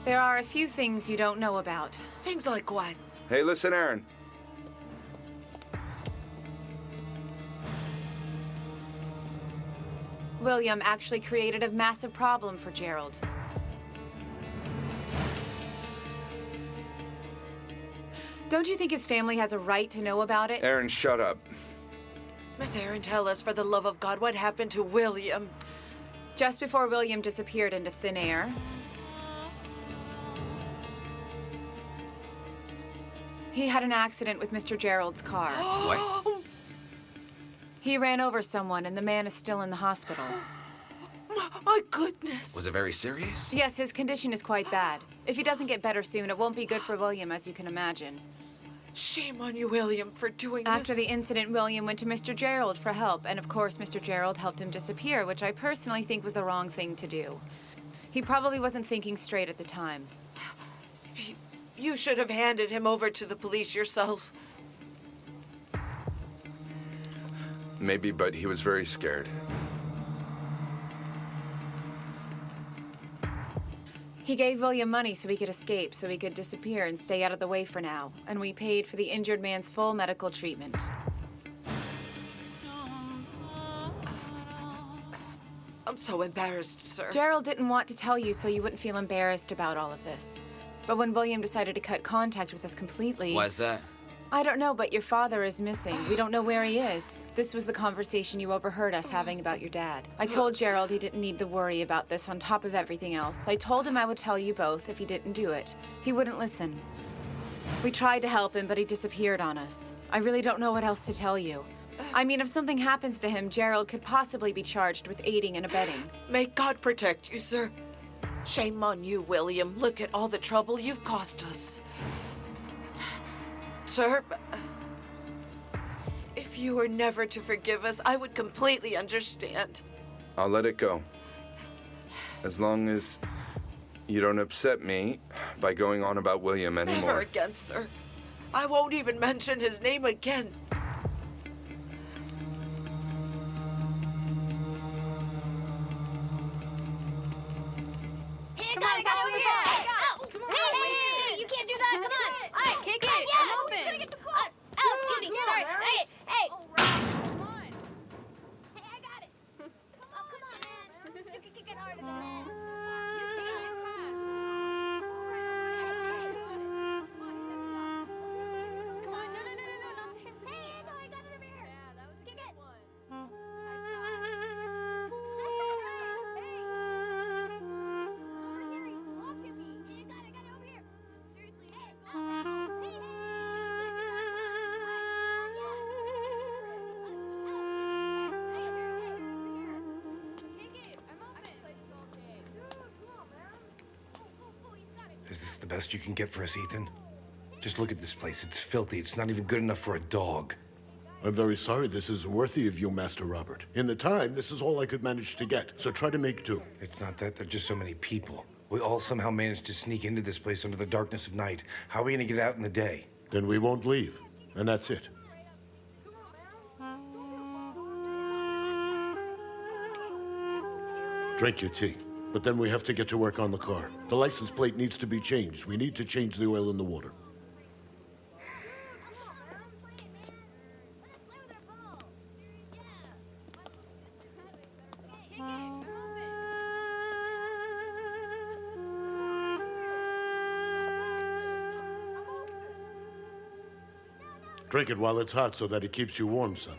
There are a few things you don't know about. Things like what? Hey, listen, Aaron. William actually created a massive problem for Gerald. Don't you think his family has a right to know about it? Aaron, shut up. Miss Aaron, tell us, for the love of God, what happened to William? Just before William disappeared into thin air, he had an accident with Mr. Gerald's car. What? He ran over someone, and the man is still in the hospital. My goodness. Was it very serious? Yes, his condition is quite bad. If he doesn't get better soon, it won't be good for William, as you can imagine. Shame on you, William, for doing this. After the incident, William went to Mr. Gerald for help, and of course, Mr. Gerald helped him disappear, which I personally think was the wrong thing to do. He probably wasn't thinking straight at the time. You should have handed him over to the police yourself. Maybe, but he was very scared. He gave William money so he could escape, so he could disappear and stay out of the way for now. And we paid for the injured man's full medical treatment. I'm so embarrassed, sir. Gerald didn't want to tell you so you wouldn't feel embarrassed about all of this. But when William decided to cut contact with us completely... Why's that? I don't know, but your father is missing. We don't know where he is. This was the conversation you overheard us having about your dad. I told Gerald he didn't need to worry about this on top of everything else. I told him I would tell you both if he didn't do it. He wouldn't listen. We tried to help him, but he disappeared on us. I really don't know what else to tell you. I mean, if something happens to him, Gerald could possibly be charged with aiding and abetting. May God protect you, sir. Shame on you, William. Look at all the trouble you've caused us. Sir, if you were never to forgive us, I would completely understand. I'll let it go. As long as you don't upset me by going on about William anymore. Never again, sir. I won't even mention his name again. Hey, I got it over here! Hey, you can't do that! Come on! All right, kick it! I'm open! Gonna get the quad! Oh, excuse me, sorry! Hey! Come on! Hey, I got it! Oh, come on, man! You can kick it harder than that! You see? Nice pass! Come on, no, not to him, to me! Hey, no, I got it over here! Yeah, that was a good one. Is this the best you can get for us, Ethan? Just look at this place. It's filthy. It's not even good enough for a dog. I'm very sorry this isn't worthy of you, Master Robert. In the time, this is all I could manage to get, so try to make do. It's not that. There are just so many people. We all somehow managed to sneak into this place under the darkness of night. How are we gonna get out in the day? Then we won't leave, and that's it. Drink your tea. But then we have to get to work on the car. The license plate needs to be changed. We need to change the oil in the water. Drink it while it's hot so that it keeps you warm, son.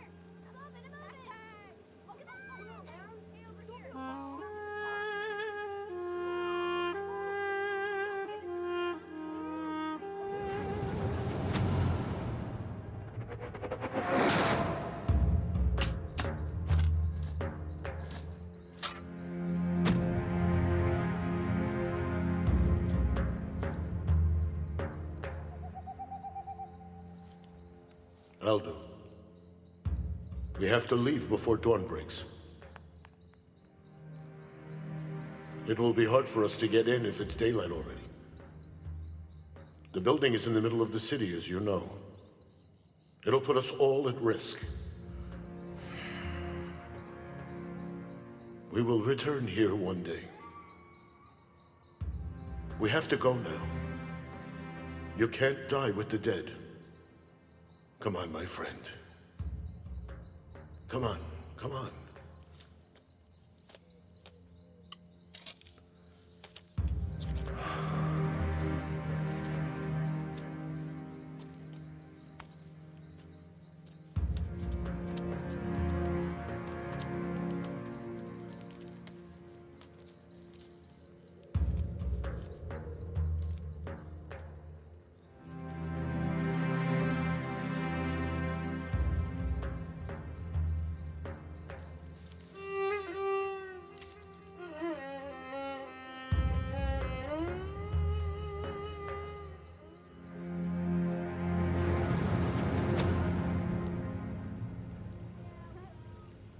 Aldo, we have to leave before dawn breaks. It will be hard for us to get in if it's daylight already. The building is in the middle of the city, as you know. It'll put us all at risk. We will return here one day. We have to go now. You can't die with the dead. Come on, my friend. Come on, come on.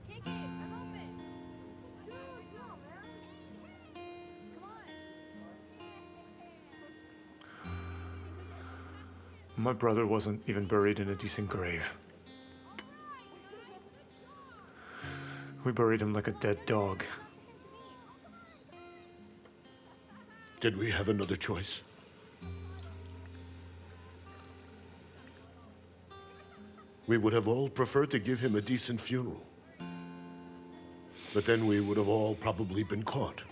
Kick it. I'm open. Dude, come on, man. Come on. My brother wasn't even buried in a decent grave. We buried him like a dead dog. Did we have another choice? We would have all preferred to give him a decent funeral. But then we would have all probably been caught.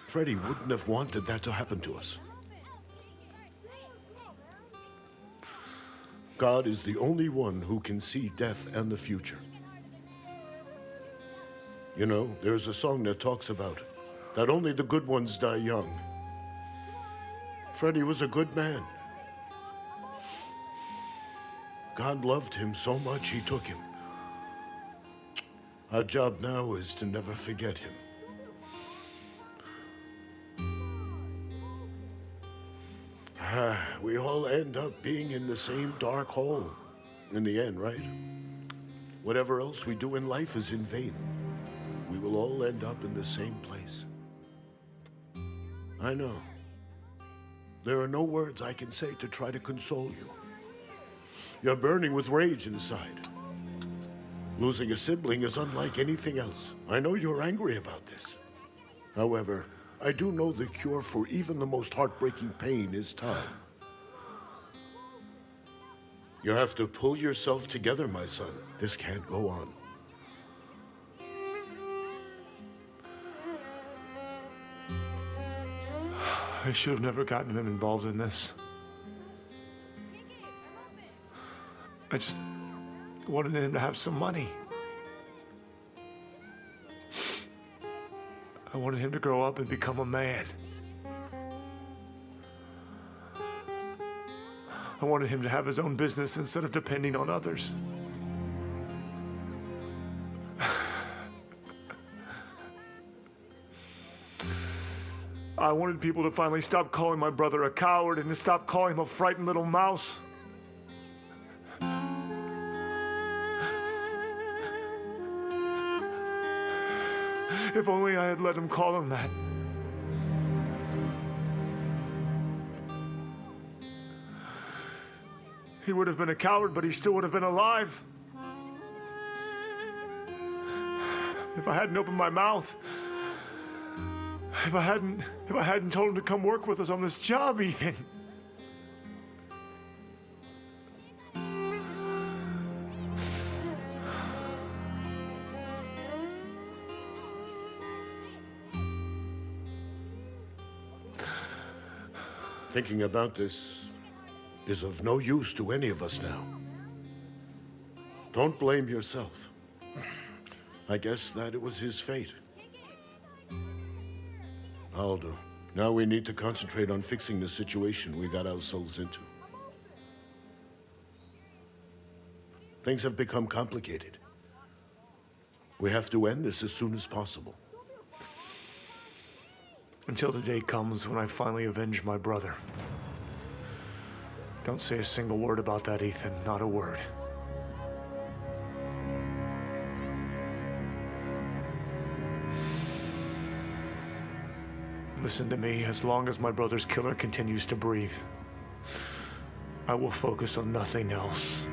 Freddy wouldn't have wanted that to happen to us. God is the only one who can see death and the future. You know, there's a song that talks about that only the good ones die young. Freddy was a good man. God loved him so much he took him. Our job now is to never forget him. We all end up being in the same dark hole in the end, right? Whatever else we do in life is in vain. We will all end up in the same place. I know. There are no words I can say to try to console you. You're burning with rage inside. Losing a sibling is unlike anything else. I know you're angry about this. However, I do know the cure for even the most heartbreaking pain is time. You have to pull yourself together, my son. This can't go on. I should have never gotten him involved in this. I just wanted him to have some money. I wanted him to grow up and become a man. I wanted him to have his own business instead of depending on others. I wanted people to finally stop calling my brother a coward and to stop calling him a frightened little mouse. If only I had let him call him that. He would have been a coward, but he still would have been alive. If I hadn't opened my mouth, if I hadn't told him to come work with us on this job, Ethan. Thinking about this is of no use to any of us now. Don't blame yourself. I guess that it was his fate. Aldo, now we need to concentrate on fixing the situation we got ourselves into. Things have become complicated. We have to end this as soon as possible. Until the day comes when I finally avenge my brother. Don't say a single word about that, Ethan. Not a word. Listen to me. As long as my brother's killer continues to breathe, I will focus on nothing else.